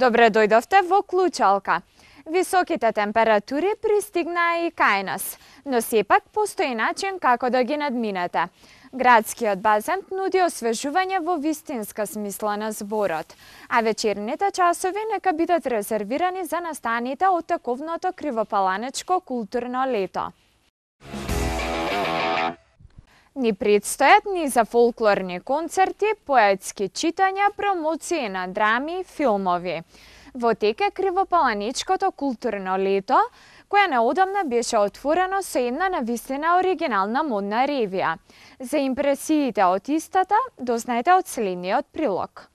Добре дојдовте во Клучалка. Високите температури пристигнаа и кај нас, но сепак постои начин како да ги надминете. Градскиот базен нуди освежување во вистинска смисла на зборот, а вечерните часови нека бидат резервирани за настаните од тековното кривопаланечко културно лето. Ни предстојат низа фолклорни концерти, поетски читања, промоции на драми, филмови. Во тек е кривопаланичкото културно лето, која неодамна беше отворено со една навистина оригинална модна ревија. За импресиите од истата дознаете од следниот прилог.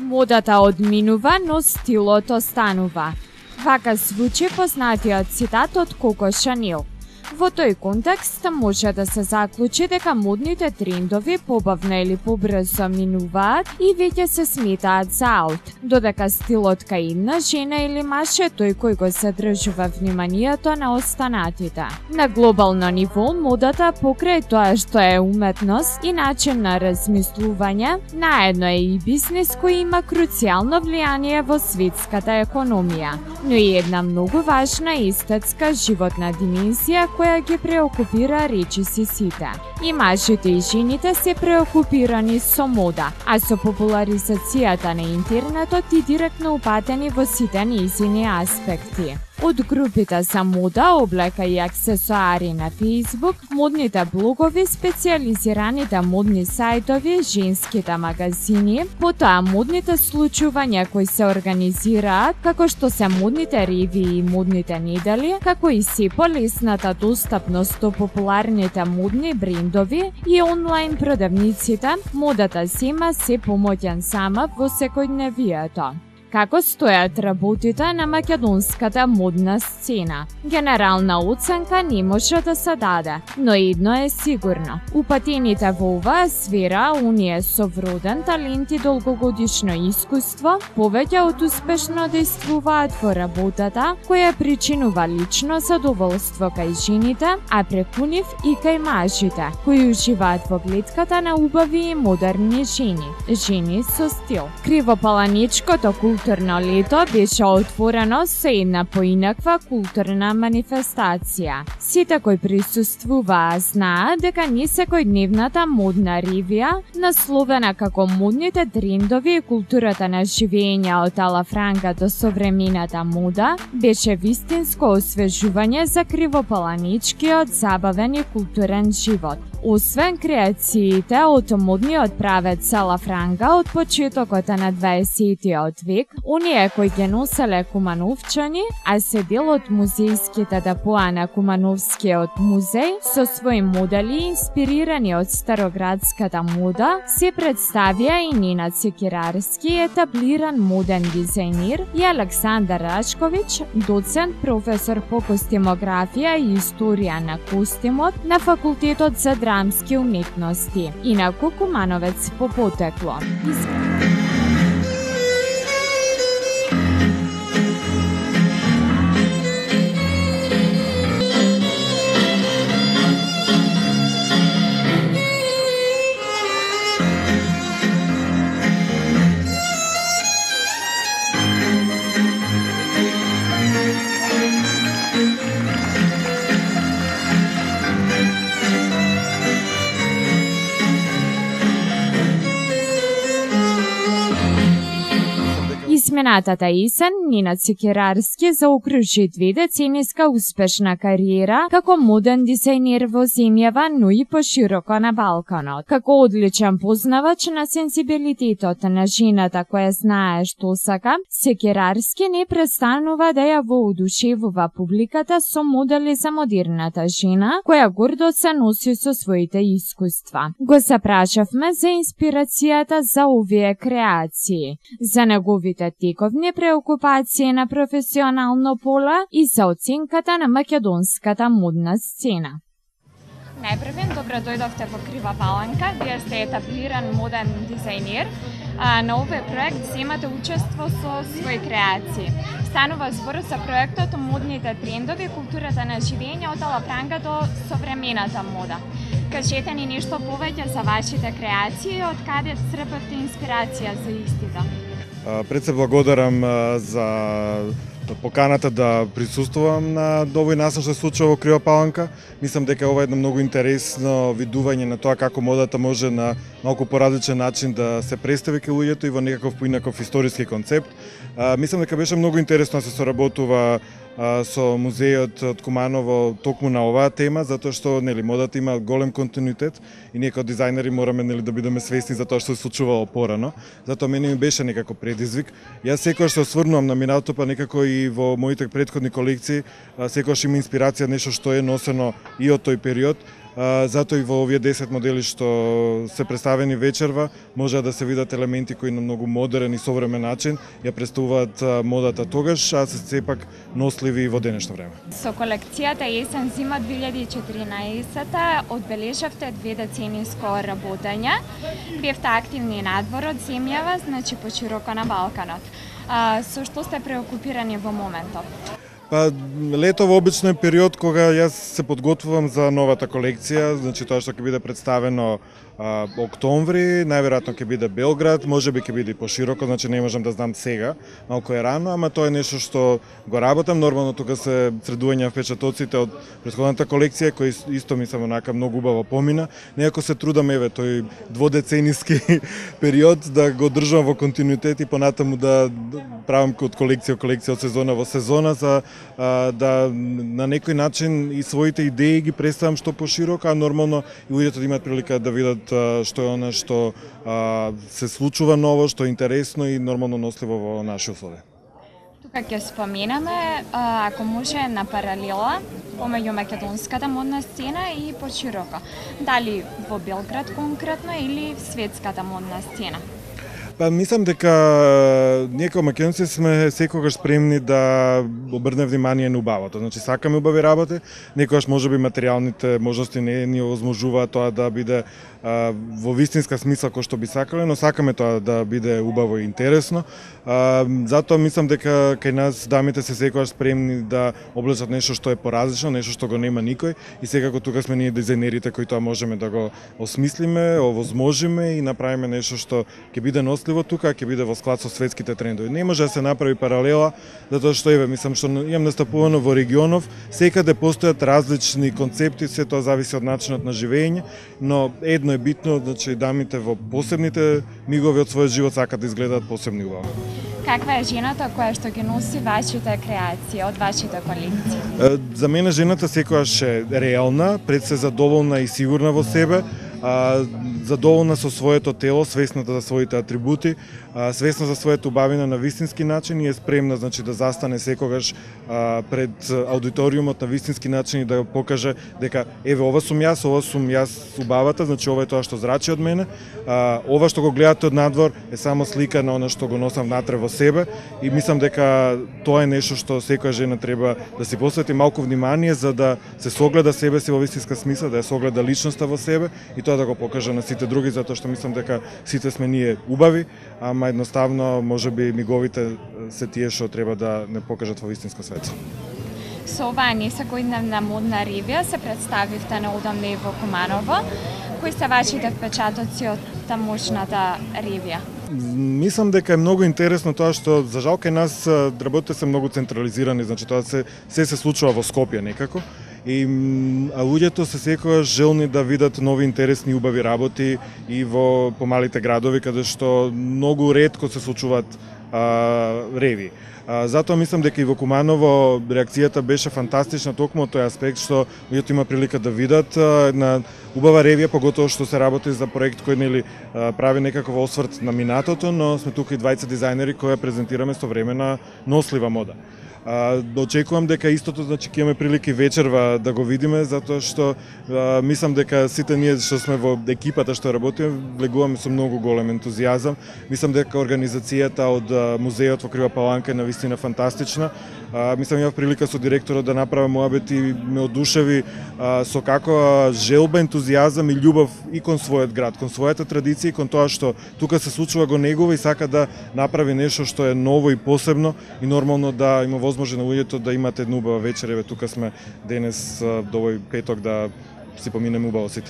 Модата одминува, но стилот останува. Вака звучи познатиот цитат од Коко Шанил. Во тој контекст може да се заклучи дека модните трендови побавно или побрзо минуваат и веќе се сметаат за аут, додека стилот кај една жена или маж е тој кој го задржува вниманието на останатите. На глобално ниво, модата покрај тоа што е уметност и начин на размислување, наедно е и бизнис кој има круцијално влијание во светската економија, но и една многу важна естетска животна димензија која ги преокупира речиси сите. И мажите и жените се преокупирани со мода, а со популаризацијата на интернетот и директно упатени во сите нејзини аспекти. Од групите за мода, облека и аксесуари на Facebook, модните блогови, специализираните модни сајтови, женските магазини, потоа модните случувања кои се организираат, како што се модните ревии и модните недели, како и се полесната достапност до популарните модни брендови и онлайн продавниците, модата зема се помоќен замав во секојдневието. Како стојат работите на македонската модна сцена? Генерална оценка не може да се даде, но едно е сигурно. Упатените во оваа сфера, оние со вроден талент и долгогодишно искуство, повеќе од успешно действуваат во работата, која причинува лично задоволство кај жените, а преку нив и кај мажите, кои уживаат во гледката на убави и модерни жени, жени со стил. Кривопаланичкото културно лето беше отворено со една поинаква културна манифестација. Сите кои присуствуваа знаат дека не секојдневната модна ревија, насловена како модните трендови и културата на живење од Ала Франка до современата мода, беше вистинско освежување за кривопаланичкиот забавен и културен живот. Освен креациите од модниот правец Ала Франка од почетокот на 20 век, оние кои ги носеле кумановчани, а се дел од музејските депоа на Кумановскиот музеј, со своји модели инспирирани од староградската мода, се представија и Ненад Секирарски, етаблиран моден дизајнер, и Александар Рашковиќ, доцент, професор по костимографија и историја на костимот на Факултетот за драмски уметности, инаку кумановец по потекло. Изминатата есен, Ненад Секирарски заокружи 2 децениска успешна кариера како моден дизајнер во земјава, но и пошироко на Балканот. Како одличен познавач на сензибилитетот на жената која знае што сака, Секирарски не престанува да ја воодушевува публиката со модели за модерната жена, која гордо се носи со своите искуства. Го запрашавме за инспирацијата за овие креации, за неговите тековни преокупации на професионално поле и за оценката на македонската модна сцена. Најпрвен, добро дојдовте во Крива Паланка, вие сте етаблиран моден дизајнер. На овој проект земате учество со своји креации. Станува збор за проектот Модните трендови, културата на живење од алапранга до современата мода. Кажете ни нешто повеќе за вашите креации, од каде црпевте инспирација за истите? Пред се благодарам за поканата да присуствувам на овој настан што се случува во Кривопаланка. Мислам дека ова е едно многу интересно видување на тоа како модата може на малку поразличен начин да се представи кај луѓето и во некаков поинаков историски концепт. Мислам дека беше многу интересно да се соработува со музејот од Куманово токму на оваа тема, затоа што модата има голем континуитет и ние како дизајнери мораме да бидеме свесни за тоа што се случувало порано. Затоа мене ми беше некако предизвик. Јас секогаш се осврнувам на минатото, па некако и во моите претходни колекции секогаш има инспирација нешто што е носено и од тој период. Затоа и во овие 10 модели што се представени вечерва може да се видат елементи кои на многу модерен и современ начин ја представуваат модата тогаш, а се сепак носливи во денешно време. Со колекцијата Есен-зима 2014 одбележавте 2 децениско работење. Бевте активни надвор од земјава, значи пошироко на Балканот. Со што сте преокупирани во моментот? Па, летово обично е период кога јас се подготвувам за новата колекција, значи тоа што ќе биде представено октомври, најверојатно ќе биде Белград, можеби ќе биде и пошироко, значи не можам да знам сега, малку е рано, ама тоа е нешто што го работам. Нормално тука се средување впечатоците од претходната колекција, кој исто мислам онака многу убаво помина. Некако се трудам тој дводецениски период да го држам во континуитет и понатаму да правам од колекција од сезона во сезона за да на некој начин и своите идеи ги представам што пошироко, а нормално и луѓето да имаат прилика да видат што е она што се случува ново, што е интересно и нормално носливо во наши услови. Тука ќе споменаме, ако може, на паралела помеѓу македонската модна сцена и пошироко. Дали во Белград конкретно или светската модна сцена? Па мислам дека ние како македонци сме секогаш спремни да обрнеме внимание на убавото. Значи сакаме убави работи, некогаш можеби материјалните можности не ни овозможуваат тоа да биде во вистинска смисла кој што би сакале, но сакаме тоа да биде убаво и интересно. Затоа мислам дека кај нас дамите се секогаш спремни да облечат нешто што е поразлично, нешто што го нема никој и секако тука сме ние дизајнерите кои тоа можеме да го осмислиме, овозможиме и направиме нешто што ќе биде носливо тука, ќе биде во склад со светските трендови. Не може да се направи паралела, затоа што мислам што имам настапувано во регионов, секаде постојат различни концепти, се тоа зависи од начинот на живење, но едно е битно, значи дамите во посебните мигови од својот живот сакаат да изгледаат посебни убаво. Каква е жената која што ги носи вашите креации од вашите колекции? За мене жената секогаш е реална, пред се задоволна и сигурна во себе, задоволна со своето тело, свесна за своите атрибути, свесна за својата убавина на вистински начин и е спремна значи да застане секогаш пред аудиториумот на вистински начин и да покаже дека еве ова сум јас убавата, значи ова е тоа што зрачи од мене. Ова што го гледате од надвор е само слика на она што го носам внатре во себе и мислам дека тоа е нешто што секоја жена треба да си посвети малку внимание за да се согледа себе си во вистинска смисла, да ја согледа личноста во себе и тоа да го покаже на сите други, затоа што мислам дека сите сме ние убави, ама едноставно можеби миговите се тие што треба да не покажат во вистинско свет. Со оваа несекојдневна модна ревија се представивте неодамна и во Куманово. Кои се вашите впечатоци од тамошната ревија? Мислам дека е многу интересно тоа што за жал кај нас работите се многу централизирани, значи тоа се случува во Скопје некако. И луѓето се секогаш желни да видат нови интересни убави работи и во помалите градови каде што многу ретко се случуваат реви. Затоа мислам дека и во Куманово реакцијата беше фантастична токму од тој аспект што луѓето има прилика да видат една убава ревија, поготово што се работи за проект кој прави некаков осврт на минатото, но сме тука и двајца дизајнери кои ја презентираме современа нослива мода. Очекувам дека истото, значи ќе имаме прилики вечерва да го видиме, затоа што мислам дека сите ние што сме во екипата што работиме влегуваме со многу голем ентузијазам. Мислам дека организацијата од музеот во Крива Паланка е навистина фантастична. Мислам имав прилика со директорот да направам моабет и ме одушеви со каква желба, ентузијазам и љубов и кон својот град, кон својата традиција и кон тоа што тука се случува го негува и сака да направи нешто што е ново и посебно и нормално да има возможност на луѓето да имате една убава вечер. Еве тука сме денес до овој петок да си поминеме убаво сите.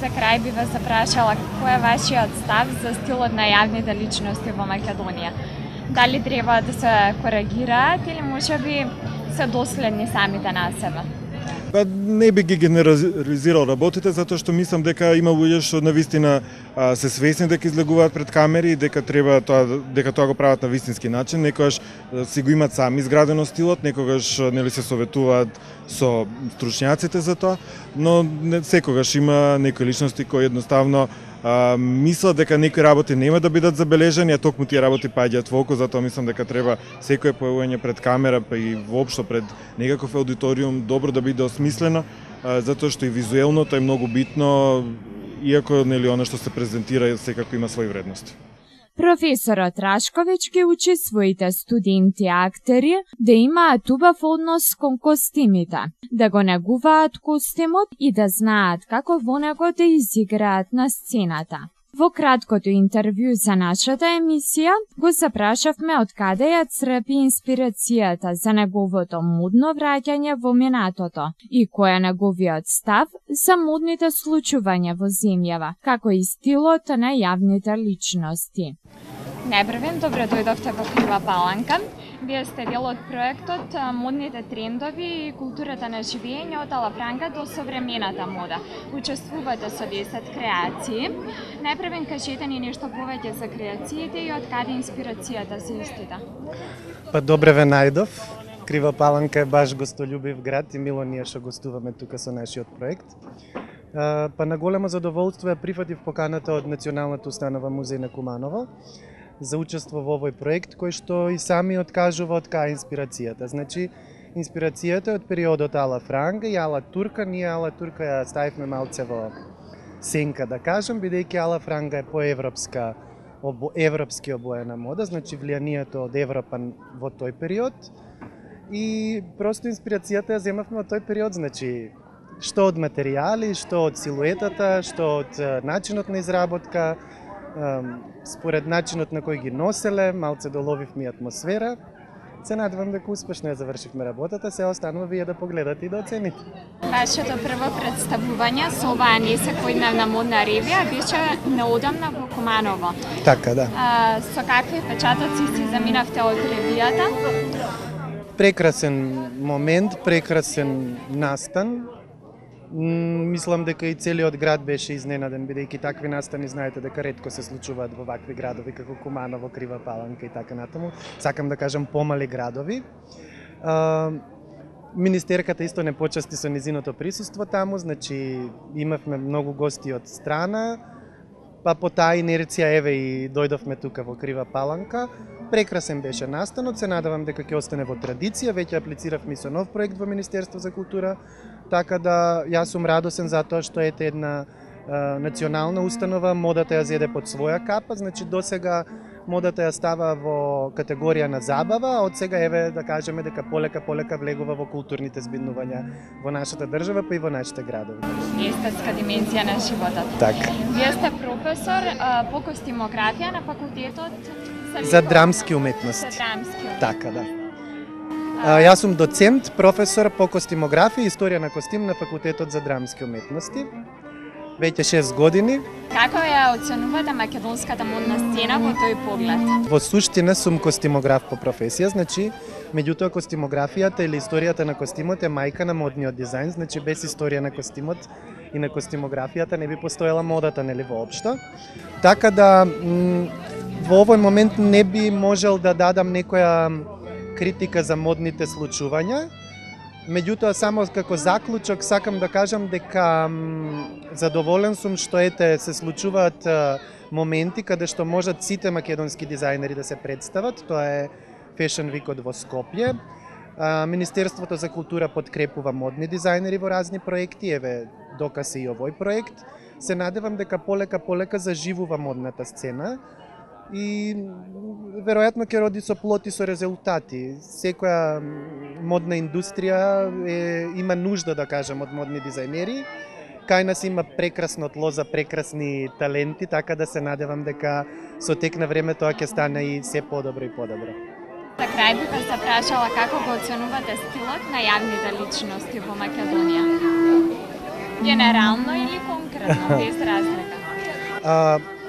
За крај би вас запрашала кој е вашиот став за стилот на јавните личности во Македонија? Дали треба да се коригираат или можеби се доследни самите на себе? Не би ги генерализирал работите, затоа што мислам дека има луѓе што навистина се свесни дека излегуваат пред камери и дека тоа го прават на вистински начин. Некогаш си го имат сами изградено стилот, некогаш нели се советуваат со стручњаците за тоа, но секогаш има некои личности кои едноставно мислат дека некои работи нема да бидат забележани, а токму тие работи паѓаат во око, затоа мислам дека треба секое појавување пред камера, па и воопшто пред некаков аудиториум добро да биде осмислено, затоа што и визуелното е многу битно, иако нели она што се презентира секако има своји вредности. Професорот Рашковиќ ги учи своите студенти актери да имаат убав однос кон костимите, да го негуваат костимот и да знаат како во него да изиграат на сцената. Во краткото интервју за нашата емисија го запрашавме од каде ја црпи инспирацијата за неговото модно враќање во минатото и кој е неговиот став за модните случувања во земјава, како и стилот на јавните личности. Најпрвен, добре дојдовте во Крива Паланка. Вие сте дел од проектот Модните трендови и културата на живење од Ала Франка до современата мода. Учествувате со 10 креации. Најпрвен, кажете ни нешто повеќе за креациите и од каде инспирацијата за истите. Па добре ве најдов. Крива Паланка е баш гостолюбив град и мило ние што гостуваме тука со нашиот проект. Па на големо задоволство ја прифатив поканата од Националната установа Музеј на Куманово за учество во овој проект, кој што и сами откажува од кај инспирацијата. Значи, инспирацијата е од периодот Ала Франка и Ала Турка. Ние Ала Турка ја ставивме малце во сенка, да кажем, бидејќи Ала Франка е поевропска, европски обоена мода, значи влијанието од Европа во тој период. И просто инспирацијата ја земавме од тој период, значи, што од материјали, што од силуетата, што од начинот на изработка, според начинот на кој ги носеле, малце доловивме атмосфера. Се надевам дека успешно ја завршивме работата, се останува вие да погледате и да оцените. Вашето прво представување со оваа несекојдневна модна ревија беше неодамна во Куманово. Така, да. Со какви впечатоци си заминавте од ревијата? Прекрасен момент, прекрасен настан. Мислам дека и целиот град беше изненаден, бидејќи такви настани знаете дека ретко се случуваат во вакви градови како Куманово, Крива Паланка и така натаму. Сакам да кажам помали градови. Министерката исто не почасти со низиното присуство таму, значи имавме многу гости од страна, па по таа инерција еве и дојдовме тука во Крива Паланка. Прекрасен беше настанот, се надевам дека ќе остане во традиција, веќе аплициравме со нов проект во Министерство за култура, така да јас сум радосен затоа што ете една национална установа, модата ја зеде под своја капа, значи досега модата ја става во категорија на забава, а од сега еве да кажеме дека полека влегува во културните збиднувања во нашата држава, па и во нашите градови. Естетска димензија на животот. Така. Вие сте професор по костимографија на факултетот за драмски уметности. Така, да. Јас сум доцент, професор по костимографија и историја на костим на факултетот за драмски уметности. Веќе 6 години. Како ја оценувате македонската модна сцена во тој поглед? Во суштина сум костимограф по професија, значи, меѓутоа костимографијата или историјата на костимот е мајка на модниот дизајн, значи без историја на костимот и на костимографијата не би постоела модата, нели воопшто. Така да во овој момент не би можел да дадам некоја критика за модните случувања. Меѓутоа, само како заклучок сакам да кажам дека задоволен сум што ете се случуваат моменти каде што можат сите македонски дизајнери да се представат. Тоа е Fashion Weekот во Скопје. Министерството за култура подкрепува модни дизајнери во разни проекти, еве доказ и овој проект. Се надевам дека полека заживува модната сцена и веројатно ќе роди со плод и со резултати. Секоја модна индустрија има нужда, да кажем, од модни дизајнери. Кај нас има прекрасно тло за прекрасни таленти, така да се надевам дека со тек на време тоа ќе стане и се подобро и подобро. За крај бих се прашала како го оценувате стилот на јавните личности во Македонија? Генерално или конкретно, без разлика?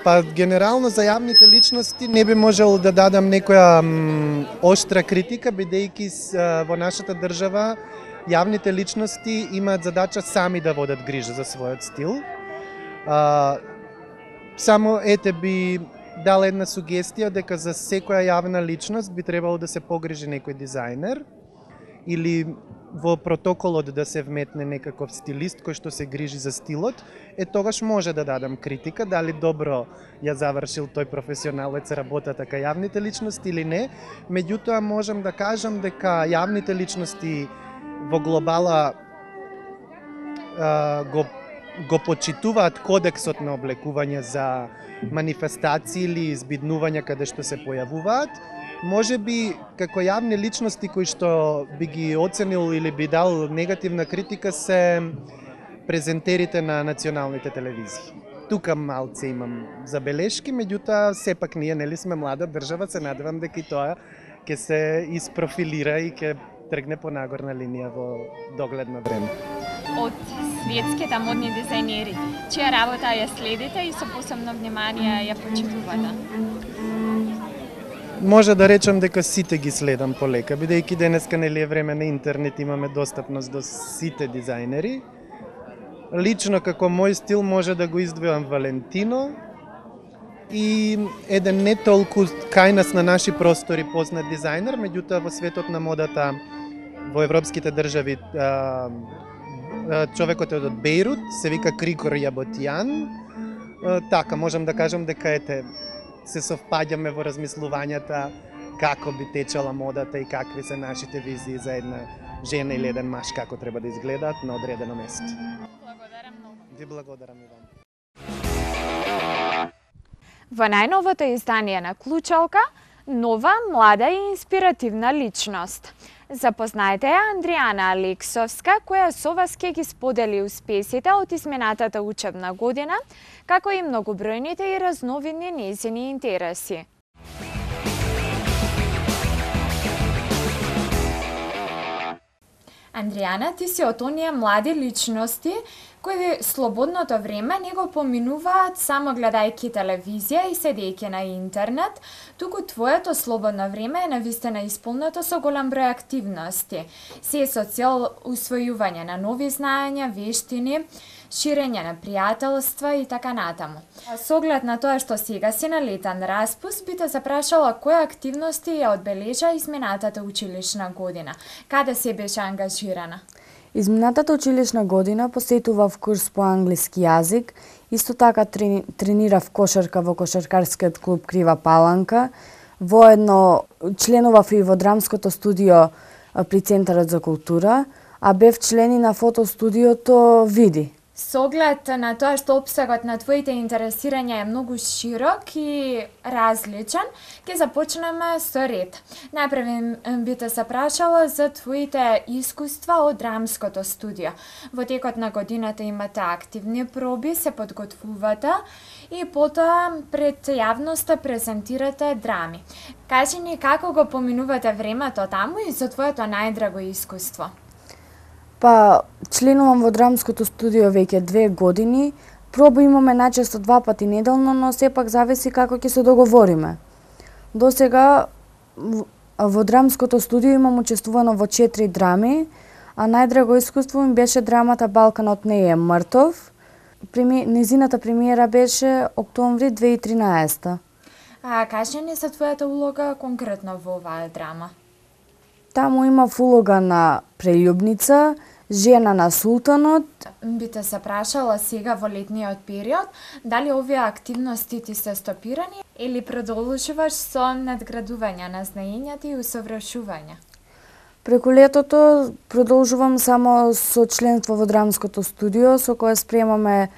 Па генерално за јавните личности не би можел да дадам некоја оштра критика, бидејќи во нашата држава јавните личности имаат задача сами да водат грижа за својот стил. Само би дал една сугестија дека за секоја јавна личност би требало да се погрижи некој дизајнер или во протоколот да се вметне некаков стилист кој што се грижи за стилот, тогаш може да дадам критика, дали добро ја завршил тој професионалец работата кај јавните личности или не. Меѓутоа можам да кажам дека јавните личности во глобала го почитуваат кодексот на облекување за манифестации или избиднувања каде што се појавуваат. Може би како јавни личности кои што би ги оценил или би дал негативна критика се презентерите на националните телевизии. Тука малце имам забелешки, меѓутоа сепак ние нели сме млада држава, се надевам дека и тоа ќе се испрофилира и ќе тргне по нагорна линија во догледно време. Од светските модни дизајнери, чија работа ја следите и со посебно внимание ја почитувате? Може да речам дека сите ги следам полека, бидејќи денеска нели е време на интернет, имаме достапност до сите дизајнери. Лично како мој стил може да го издвојам Валентино и еден не толку кај нас на наши простори познат дизајнер, меѓутоа во светот на модата во европските држави човекот е од Бејрут, се вика Крикор Јаботјан. Така, можам да кажам дека се совпаѓаме во размислувањата како би течела модата и какви се нашите визии за една жена или еден маж како треба да изгледаат на одредено место. Благодарам многу. Ви благодарам и вам. Во најновото издание на Клучалка, нова, млада и инспиративна личност. Запознајте ја Андријана Алексовска, која со вас ќе ги сподели успесите од изминатата учебна година, како и многобројните и разновидни нејзини интереси. Андријана, ти си од оние млади личности кои слободното време не го поминуваат само гледајќи телевизија и седејќи на интернет, туку твоето слободно време е навистина исполнето со голем број активности, се со цел усвојување на нови знаења, вештини, ширење на пријателства и така натаму. Со оглед на тоа што сега си на летен распуст, би те запрашала кои активности ја одбележа изминатата училишна година. Каде се беше ангажирана? Изминатата училишна година посетував курс по англиски јазик, исто така тренирав кошарка во кошаркарскиот клуб Крива Паланка, воедно членував и во драмското студио при Центарот за култура, а бев член и на фотостудиото Види. Со оглед на тоа што опсегот на твоите интересирања е многу широк и различен, ќе започнеме со ред. Најпрв би те се прашала за твоите искуства од драмското студио. Во текот на годината имате активни проби, се подготвувате и потоа пред јавноста презентирате драми. Кажи ни како го поминувате времето таму и за твоето најдраго искуство. Па, членувам во драмското студио веќе 2 години. Проби имаме најчесто 2 пати неделно, но сепак зависи како ќе се договориме. До сега во драмското студио имам учествувано во 4 драми, а најдраго искуство ми беше драмата Балканот не е мртов. Незината премиера беше октомври 2013. А кажи ни за твојата улога конкретно во оваа драма? Таму имав улога на прељубница, жена на султанот. Би те се прашала сега во летниот период, дали овие активности ти се стопирани или продолжуваш со надградување на знаењата и усовршување? Преку летото продолжувам само со членство во драмското студио, со кое спремаме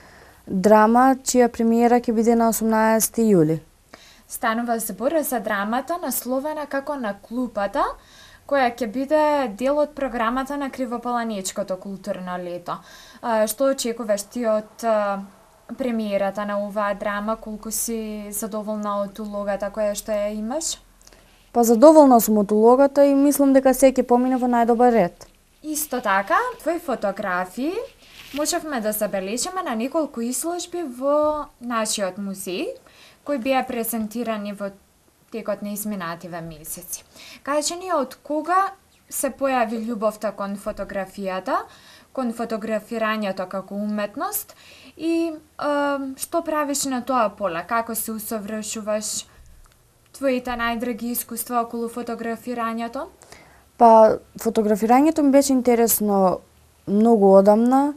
драма, чија премиера ќе биде на 18 јули. Станува збор за драмата насловена како На клупата, која ќе биде дел од програмата на Кривопаланичкото културно лето. Што очекуваш ти од премиерата на оваа драма, колку си задоволна од улогата која што ја имаш? Па задоволна сум од улогата и мислам дека се ќе помине во најдобар ред. Исто така, твои фотографии можевме да забележиме на неколку изложби во нашиот музеј, кои беа презентирани во текот на изминативе месеци. Кажи ни од кога се појави љубовта кон фотографијата, кон фотографирањето како уметност и што правиш на тоа поле, како се усовршуваш твоите најдраги искуства околу фотографирањето? Па, фотографирањето ми беше интересно многу одамна.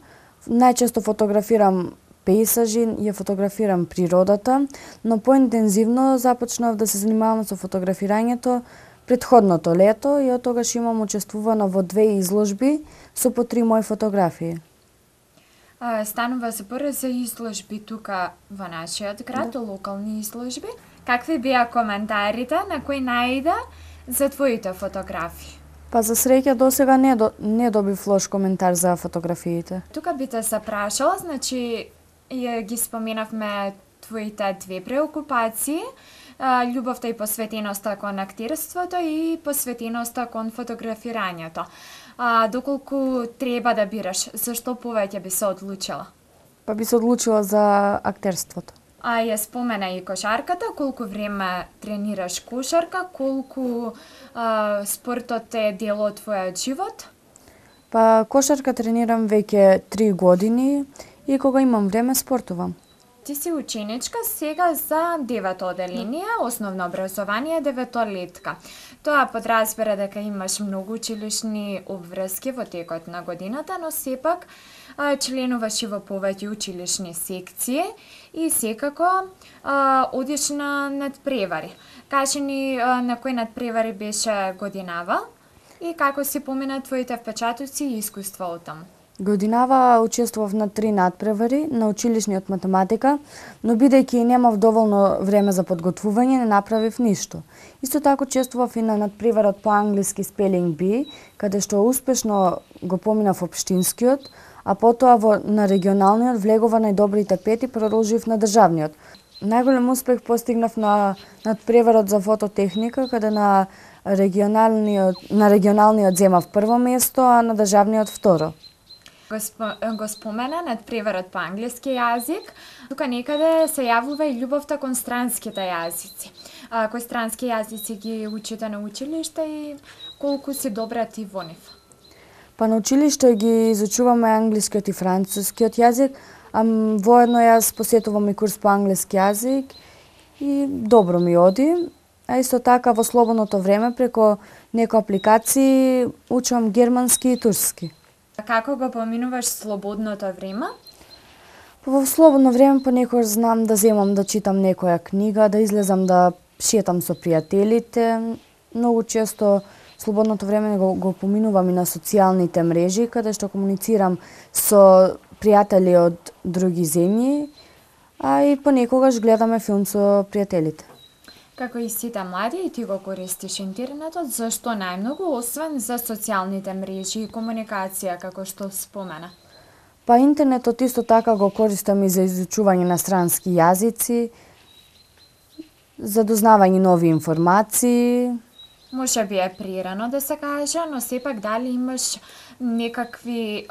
Најчесто фотографирам пейсажи, ја фотографирам природата, но поинтензивно започнав да се занимавам со фотографирањето претходното лето и од тогаш имам учествувано во 2 изложби со по 3 мои фотографии. Станува збор за изложби тука во нашиот град, локални изложби. Какви беа коментарите на кои наида за твоите фотографии? Па за среќа досега не добив лош коментар за фотографиите. Тука би те запрашала, значи ги споменавме твоите 2 преокупации, љубовта и посветеноста кон актерството и посветеноста кон фотографирањето. Доколку треба да бираш, зашто повеќе би се одлучила? Па би се одлучила за актерството. Ја спомена и кошарката, колку време тренираш кошарка, колку спортот е дел од твојот живот? Па кошарка тренирам веќе 3 години и кога имам време спортувам. Ти си ученичка сега за 9-то оделение, основно образование, 9-летка. Тоа подразбира дека имаш многу училишни обврски во текот на годината, но сепак членуваш и во повеќе училишни секции и секако одиш на надпревари. Кажи ни на кои надпревари беше годинава и како си помина твоите впечатоци и искуства од таму? Годинава учествував на 3 надпревари на училишниот математика, но бидејќи немав доволно време за подготвување, не направив ништо. Исто така учествував и на надпреварот по англиски Spelling Bee, каде што успешно го поминав општинскиот, а потоа на регионалниот влегува најдобрите 5 и продолжив на државниот. Најголем успех постигнав на надпреварот за фототехника, каде на регионалниот земав прво место, а на државниот второ. Го спомена надпреварот по англиски јазик. Тука некаде се јавува и љубовта кон странските јазици. Кои странски јазици ги учите на училиште и колку си добра ти во нив? Па на училиште ги изучуваме англискиот и францускиот јазик, а воедно јас посетувам и курс по англиски јазик и добро ми оди. А исто така во слободното време преку некои апликации учам германски и турски. Како го поминуваш слободното време? Во слободно време понекогаш знам да земам да читам некоја книга, да излезам да шетам со пријателите. Многу често слободното време го поминувам и на социјалните мрежи, каде што комуницирам со пријатели од други земји, а и понекогаш гледаме филм со пријателите. Како и сите млади, и ти го користиш интернетот, зашто најмногу, освен за социјалните мрежи и комуникација, како што спомена? Па интернетот исто така го користам и за изучување на странски јазици, за дознавање нови информации. Може би е прирано да се каже, но сепак дали имаш некакви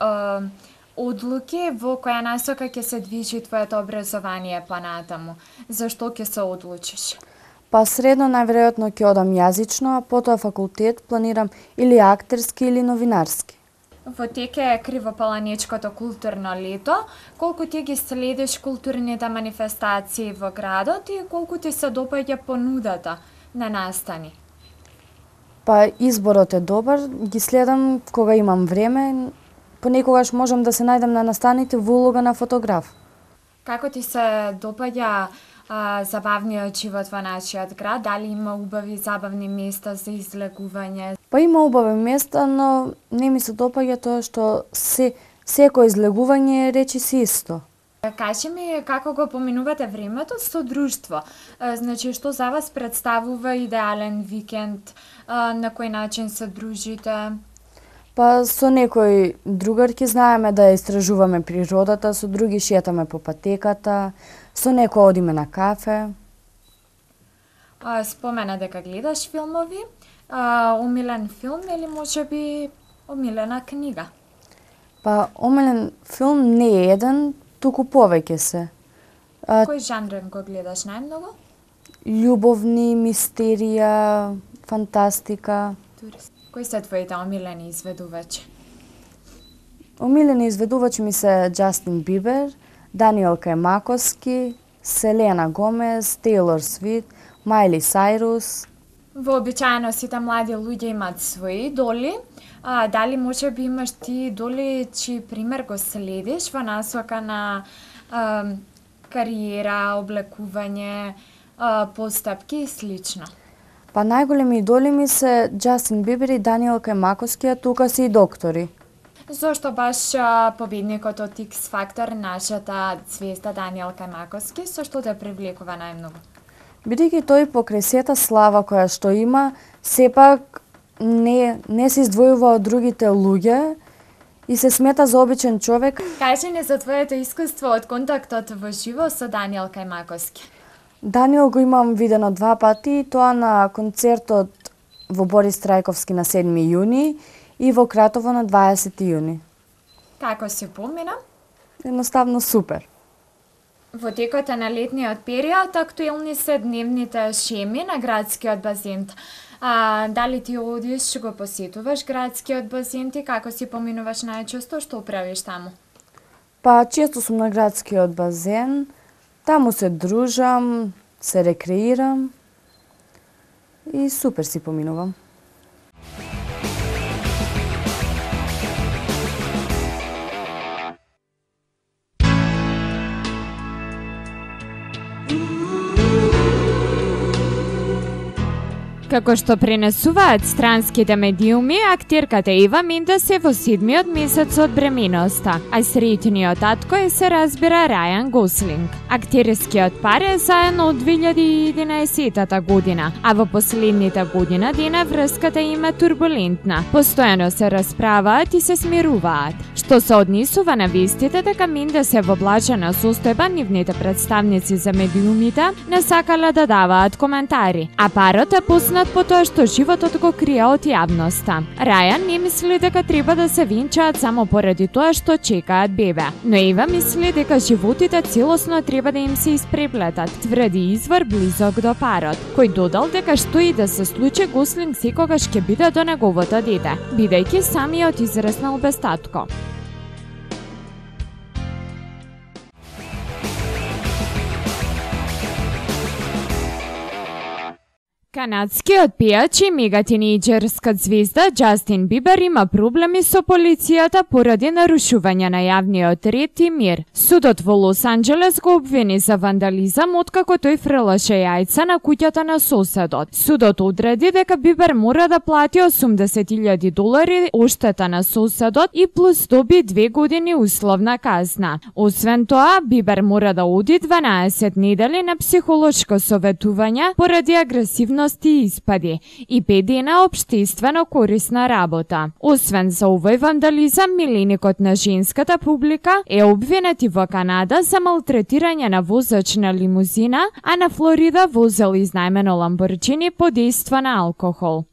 одлуки во која насока ќе се движи твоето образование понатаму? Зашто ќе се одлучиш? Па средно најверојатно ќе одам јазично, а потоа факултет планирам или актерски или новинарски. Во тек е Кривопаланичкото културно лето. Колку ти ги следиш културните манифестации во градот и колку ти се допаѓа понудата на настани? Па изборот е добар, ги следам кога имам време. Понекогаш можам да се најдам на настаните во улога на фотограф. Како ти се допаѓа забавниот живот во нашиот град? Дали има убави забавни места за излегување? Па има убави места, но не ми се допаѓа тоа што секој излегување речи си исто. Кажи ми како го поминувате времето со друштво. Значи, што за вас представува идеален викенд, на кој начин се дружите? Па со некои другарки знаеме да истражуваме природата, со други шетаме по патеката, со некој одиме на кафе. Спомена дека гледаш филмови. Омилен филм или можеби омилена книга? Па омилен филм не е еден, туку повеќе се. Кој жанр го гледаш најмногу? Љубовни, мистерија, фантастика. Кои се твоите омилени изведувачи? Омилени изведувачи ми се Џастин Бибер, Даниел Кајмаковски, Селена Гомес, Тейлор Свифт, Мајли Сайрус. Вообичаено сите млади луѓе имаат своји идоли. Дали може би имаш ти идоли чиј пример го следиш во насока на кариера, облекување, постапки и слично? Па најголеми идоли ми се Џастин Бибер и Даниел Кајмаковски, а тука се и доктори. Зошто баш победникот од X Factor, нашата звезда Даниел Кајмаковски, со што те привлекува најмногу? Бидејќи тој покрај сета слава која што има, сепак не се издвојува од другите луѓе и се смета за обичен човек. Кажи ни за твоето искуство од контактот во живо со Даниел Кајмаковски. Даниел го имам видено 2 пати, тоа на концертот во Борис Трајковски на 7 јуни и во Кратово на 20 јуни. Како се помина? Едноставно супер. Во текот на летниот период актуелни се дневните шеми на градскиот базен. Дали ти одиш, го посетуваш градскиот базен и како си поминуваш најчесто, што правиш таму? Па често сум на градскиот базен, таму се дружам, се рекреирам и супер си поминувам. Како што пренесуваат странските медиуми, актерката Ева Мендес е во 7-миот месец од бременоста, а среќниот татко е, се разбира, Рајан Гослинг. Актерскиот пар е заедно од 2011 година, а во последните година дена врската им е турбулентна. Постојано се расправаат и се смируваат. Што се однесува на вестите дека Мендес е во блажена состојба, нивните представници за медиумите не сакале да даваат коментари, а парот е познат по тоа што животот го крие од јавноста. Рајан не мисли дека треба да се венчаат само поради тоа што чекаат бебе, но Ева мисли дека животите целосно треба да им се испреплетат, тврди извор близок до парот, кој додал дека што и да се случи, Гослинг секогаш ќе биде до неговото дете, бидејќи самиот израснал без татко. Канадскиот пејач и мегатинејџерска звезда Џастин Бибер има проблеми со полицијата поради нарушување на јавниот ред и мир. Судот во Лос Анџелес го обвини за вандализам откако тој фрлаше јајца на куќата на соседот. Судот одреди дека Бибер мора да плати $80,000 оштета на соседот и плюс доби 2 години условна казна. Освен тоа, Бибер мора да оди 12 недели на психолошко советување поради агресивност и испади и 5 дена општествено корисна работа. Освен за овој вандализам, миленикот на женската публика е обвинет и во Канада за малтретирање на возач на лимузина, а на Флорида возел изнајмено Ламборџини под дејство на алкохол.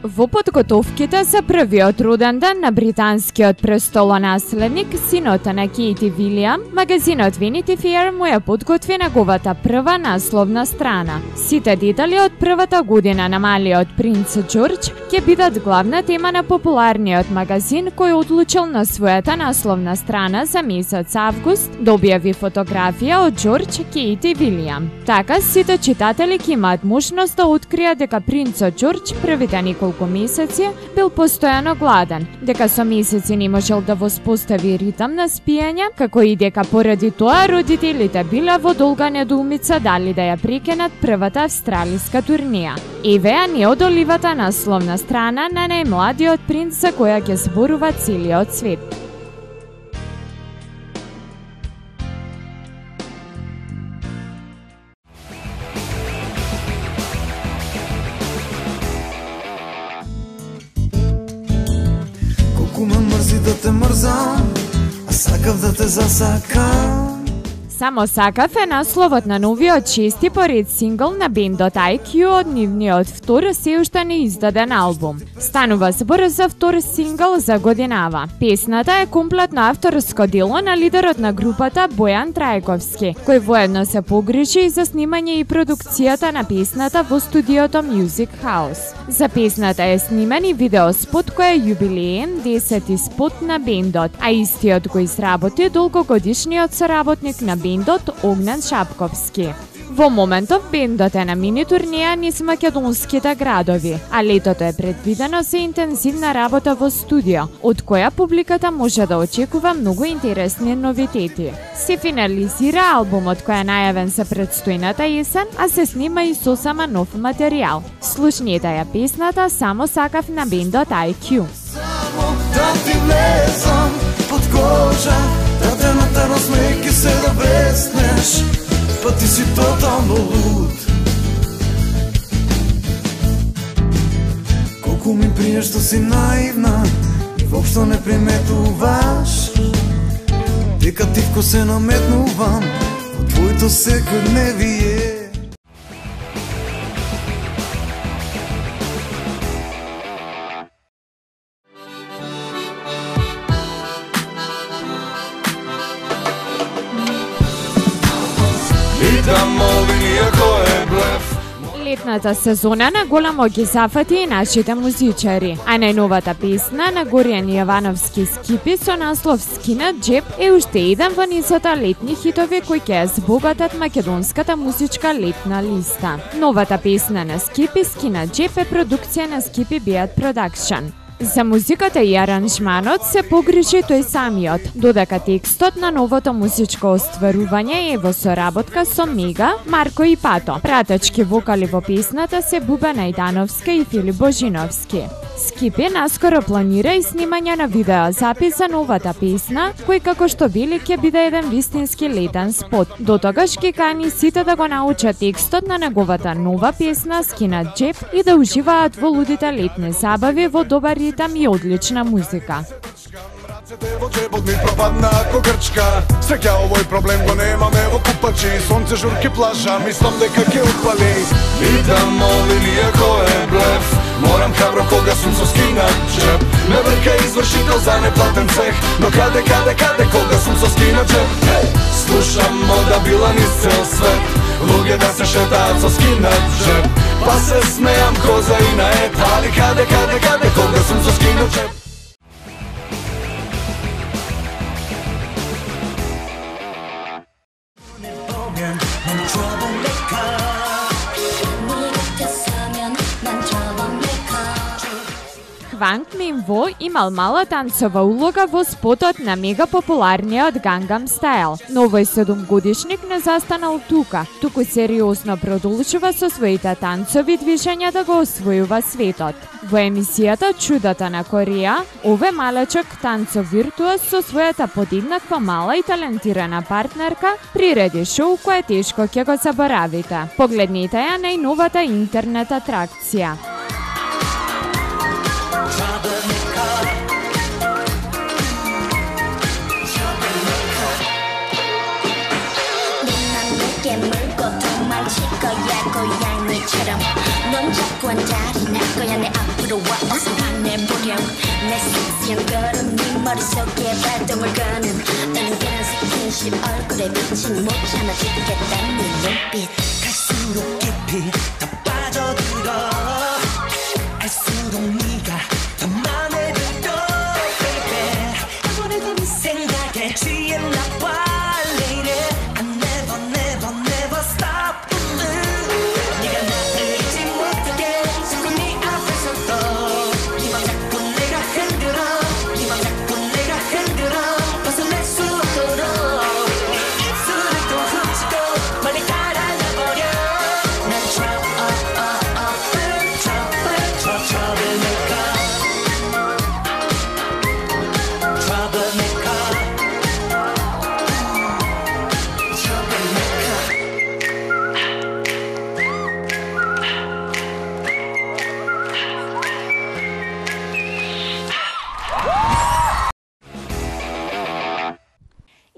Во подготовките за првиот роден ден на британскиот престолонаследник, синот на Кейт и Вилијам, магазинот Vanity Fair му ја подготви неговата прва насловна страна. Сите детали од првата година на малиот принц Џорџ ќе бидат главна тема на популарниот магазин кој одлучил на својата насловна страна за месец август да објави фотографија од Џорџ, Кейт и Вилијам. Така сите читатели ќе имаат можност да откријат дека принцот Џорџ првите неколку месеци бил постојано гладен, дека со месеци не можел да воспостави ритам на спиење, како и дека поради тоа родителите биле во долга недоумица дали да ја прекинат првата австралиска турнија. Еве ја неодоливата насловна страна на најмладиот принц за која ќе зборува целиот свет. Колку ме мрзи да те мрзам, а сакав да те засакам. Само сакав е насловот на новиот шести поред сингл на бендот IQ од нивниот втор се уште неиздаден албум. Станува збор за втор сингл за годинава. Песната е комплетно авторско дело на лидерот на групата Бојан Трајковски, кој воедно се погрижи и за снимање и продукцијата на песната во студиото Music House. За песната е снимен и видеоспот кој е јубилеен 10-ти спот на бендот, а истиот го изработи долгогодишниот соработник на бендот Огнен Шапковски. Во моментов бендот е на мини турнеја низ македонските градови, а летото е предвидено за интензивна работа во студио, од која публиката може да очекува многу интересни новитети. Се финализира албумот кој е најавен за предстојната есен, а се снима и сосема нов материјал. Слушнете ја песната Само сакав на бендот IQ. Само да ти влезам под кожа, да те натерам смејки се да блеснеш, па ти си тотално луд. Колку ми приеш што си наивна и воопшто не приметуваш дека тивко се наметнувам во твоето секојдневие. Летната сезона на големо ги зафати и нашите музичари, а најновата песна на Горијан Јовановски Скипи со наслов Скинат џеп е уште еден во низата летни хитови кои ќе ја збогатат македонската музичка летна листа. Новата песна на Скипи, Скинат џеп, е продукција на Скипи Beat Production. За музиката и аранжманот се погрижи тој самиот, додека текстот на новото музичко остварување е во соработка со Мега, Марко и Пато. Пратечки вокали во песната се Буба Најдановска и Филип Божиновски. Скипи наскоро планира и снимање на видеозапис за новата песна, кој како што вели ќе биде еден вистински летен спот. До тогаш ги кани сите да го научат текстот на неговата нова песна Скинат џеп и да уживаат во лудите летни забави во добар ритам и одлична музика. Во џебот ми пропадна ако грчка. Среќа овој проблем го немаме во купачи. Сонце, журки, плажа, мислам дека ќе упали. Питам оли ли ако е блеф. Морам храбро кога сум со скинат џеп. Ме врка извршител за неплатен цех. Но каде кога сум со скинат џеп. Слушам мода била низ цел свет. Луѓе да се шетаат со скинат џеп. Па се смејам коза и на ет. Али каде кога сум со скинат џеп. Ванг Минво имал мала танцова улога во спотот на мега популарниот Gangnam Style, но овој 7-годишник не застанал тука, туку сериозно продолжува со своите танцови движења да го освојува светот. Во емисијата Чудата на Кореја, овој малечок танцов виртуоз со својата подеднаква мала и талентирана партнерка приреди шоу кое тешко ќе го заборавите. Погледнете ја најновата интернет атракција. 어깨 물고 도망칠 거야 고양이처럼 넌 자꾸 한자리 날 거야 내 앞으로 와 어서 화내보렴 내 섹시한 걸음 네 머릿속에 발동을 거는 나는 계란 스킨십 얼굴에 비친 못 참아 죽겠다는 눈빛 갈수록 깊이 더 빠져들어 갈수록 네가 더 맘에 들어 baby 아무래도 네 생각에 취했나 봐 lady I never never never stop 네가 나를 잊지 못하게 자꾸 네 앞에서 네맘 자꾸 내가 흔들어 네맘 자꾸 내가 흔들어 벗어날 수 없도록 네 입술을 또 훔치고 멀리 달아나버려 난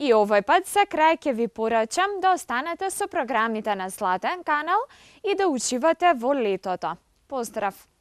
И овој пат за крај ќе ви порачам да останете со програмите на Златен канал и да учивате во летото. Поздрав!